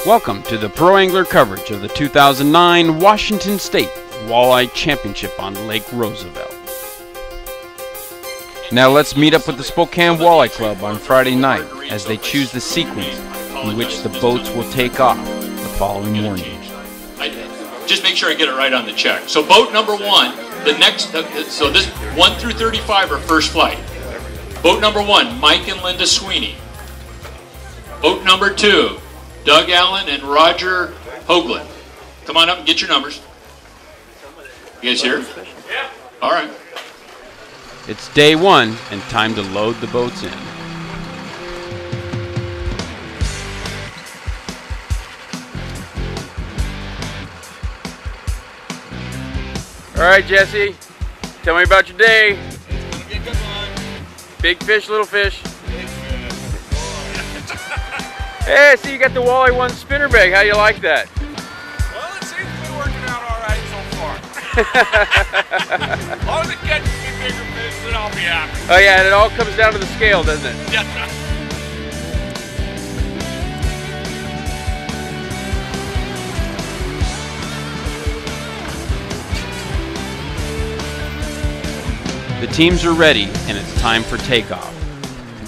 Welcome to the Pro Angler coverage of the 2009 Washington State Walleye Championship on Lake Roosevelt. Now let's meet up with the Spokane Walleye Club on Friday night as they choose the sequence in which the boats will take off the following morning. Just make sure I get it right on the check. So boat number one, so this 1 through 35 are first flight. Boat number one, Mike and Linda Sweeney. Boat number two, Doug Allen and Roger Hoagland. Come on up and get your numbers. You guys here? Yeah. All right. It's day one and time to load the boats in. All right, Jesse, tell me about your day. Big fish, little fish. Hey, I see you got the Walleye 1 spinnerbait. How do you like that? Well, it seems to be working out all right so far. As long as it catches me bigger fish, then I'll be happy. Oh yeah, and it all comes down to the scale, doesn't it? Yes, The teams are ready, and it's time for takeoff.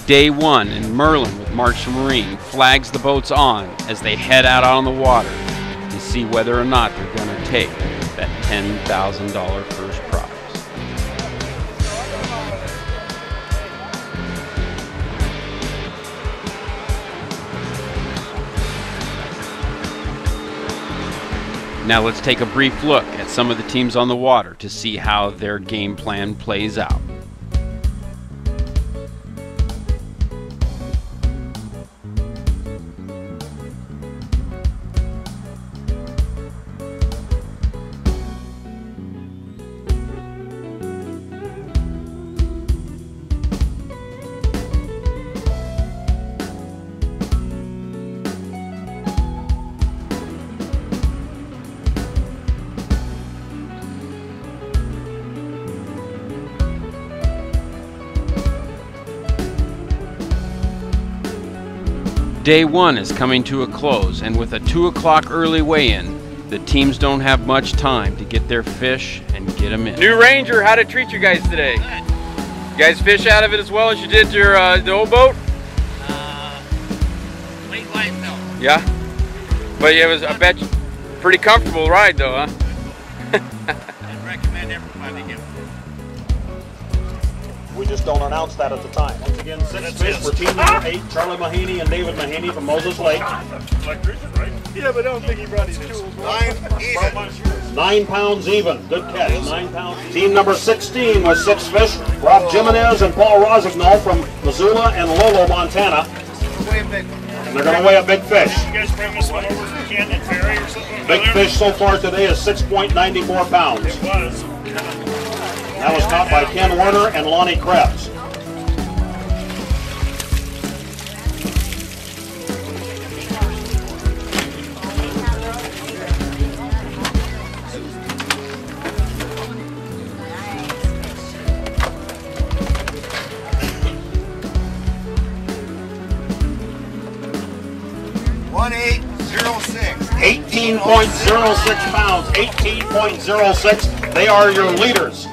Day one, and Merlin with Marshall Marine flags the boats on as they head out on the water to see whether or not they're going to take that $10,000 first prize. Now let's take a brief look at some of the teams on the water to see how their game plan plays out. Day one is coming to a close, and with a 2 o'clock early weigh-in, the teams don't have much time to get their fish and get them in. New Ranger, how'd it treat you guys today? You guys fish out of it as well as you did your the old boat? late light, no. Yeah? But it was, I bet, pretty comfortable ride though, huh? I'd recommend everybody give it. We just don't announce that at the time. Once again, 6 fish for team number 8, Charlie Mahaney and David Mahaney from Moses Lake. Yeah, but I don't think he brought his tools. 9 pounds even. Good catch. 9 pounds. Team number 16 with 6 fish. Rob Jimenez and Paul Rossignol from Missoula and Lolo, Montana. And they're going to weigh a big fish. You guys bring this one over from Canyon Ferry or something? Big fish so far today is 6.94 pounds. It was. That was caught by Ken Werner and Lonnie Krebs. $18.06 pounds. 18.06. They are your leaders.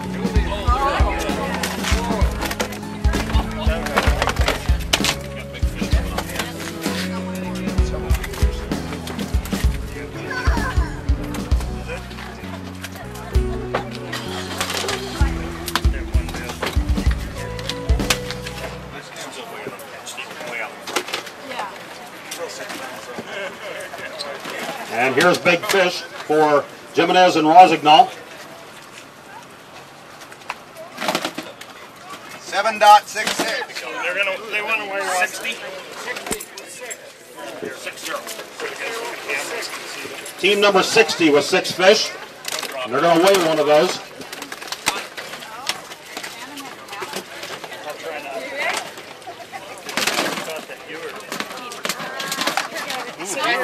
And here's big fish for Jimenez and Rossignol. 7.66. They want to weigh 60. 60. Team number 60 with 6 fish. And they're going to weigh one of those.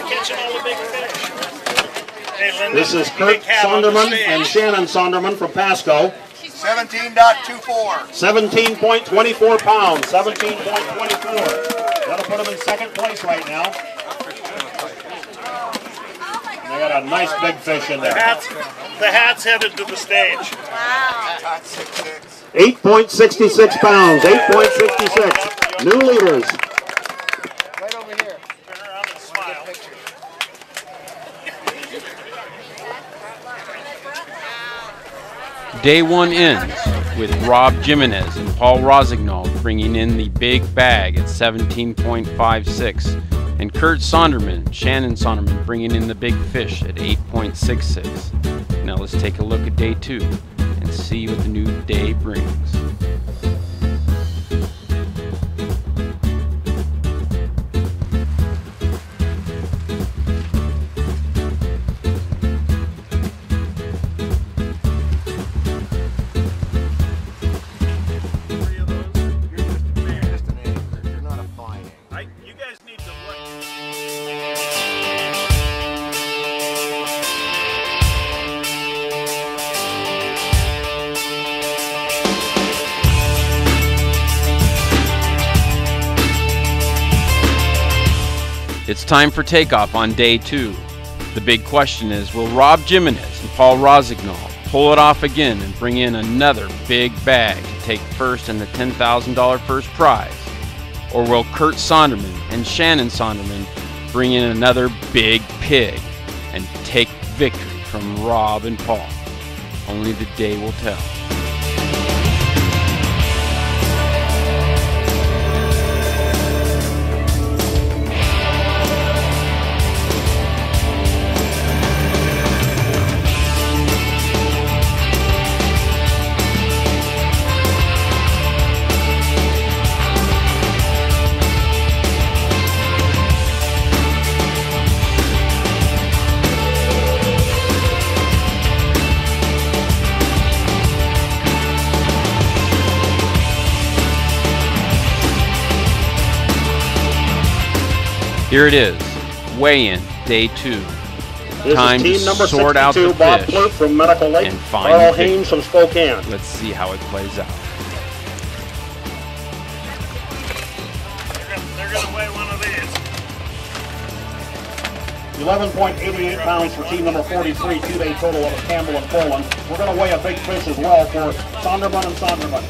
Catching all the big fish. Hey, Linda, This is Kurt Sonderman and Shannon Sonderman from Pasco. 17.24. 17.24 pounds. 17.24. That'll put him in second place right now. got a nice big fish in The there. hat's headed to the stage. 8.66 pounds, 8.66. New leaders. Right over here. Turn around and smile. Day one ends with Rob Jimenez and Paul Rossignol bringing in the big bag at 17.56, and Kurt Sonderman and Shannon Sonderman bringing in the big fish at 8.66. Now let's take a look at day two and see what the new day brings. You guys need to look. It's time for takeoff on day two. The big question is, will Rob Jimenez and Paul Rossignol pull it off again and bring in another big bag to take first in the $10,000 first prize? Or will Kurt Sonderman and Shannon Sonderman bring in another big pig and take victory from Rob and Paul? Only the day will tell. Here it is, weigh-in, day two. This Time is team to number sort out 62, the Bob fish Plute from Medical Lake, and find Carl the victor. Haynes from Spokane. Let's see how it plays out. They're going to weigh one of these. 11.88 pounds for team number 43, two-day total of Campbell and Poland. We're going to weigh a big fish as well for Sonderman and Sonderman.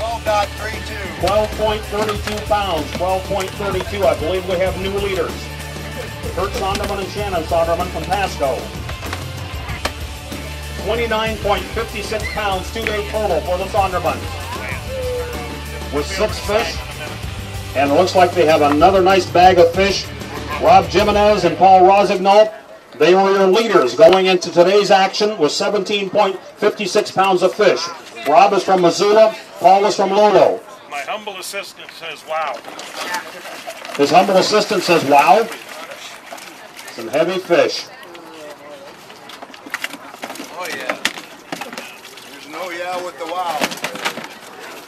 12.32. 12.32 pounds, 12.32. I believe we have new leaders. Kurt Sonderman and Shannon Sonderman from Pasco. 29.56 pounds, two-day total for the Sondermans. With 6 fish, and it looks like they have another nice bag of fish. Rob Jimenez and Paul Rossignol, they were your leaders going into today's action with 17.56 pounds of fish. Rob is from Missoula, Paul is from Lolo. My humble assistant says, wow. His humble assistant says, wow. Some heavy fish. Oh yeah. There's no yeah with the wow.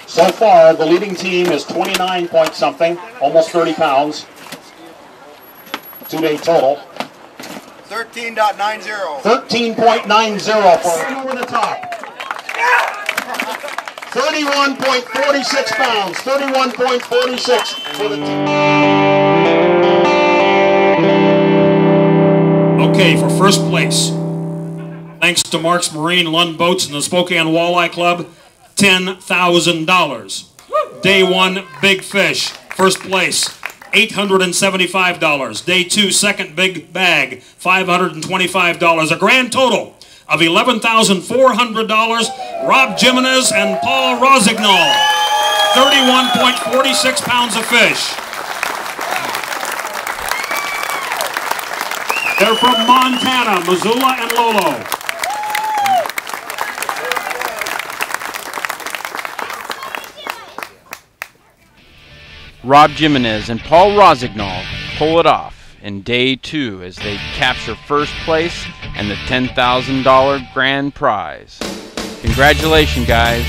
So far, the leading team is 29 point something, almost 30 pounds. Two-day total. 13.90. 13.90 for over the top. 31.46 pounds. 31.46 for the team. Okay, for first place, thanks to Mark's Marine Lund Boats and the Spokane Walleye Club, $10,000. Day one, big fish. First place, $875. Day two, second big bag, $525. A grand total of $11,400. Rob Jimenez and Paul Rossignol, 31.46 pounds of fish. They're from Montana, Missoula, and Lolo. Rob Jimenez and Paul Rossignol pull it off in day two as they capture first place and the $10,000 grand prize. Congratulations, guys.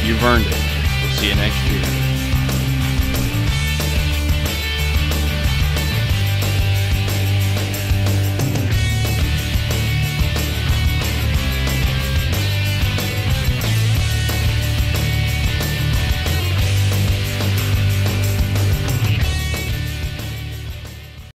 You've earned it. We'll see you next year.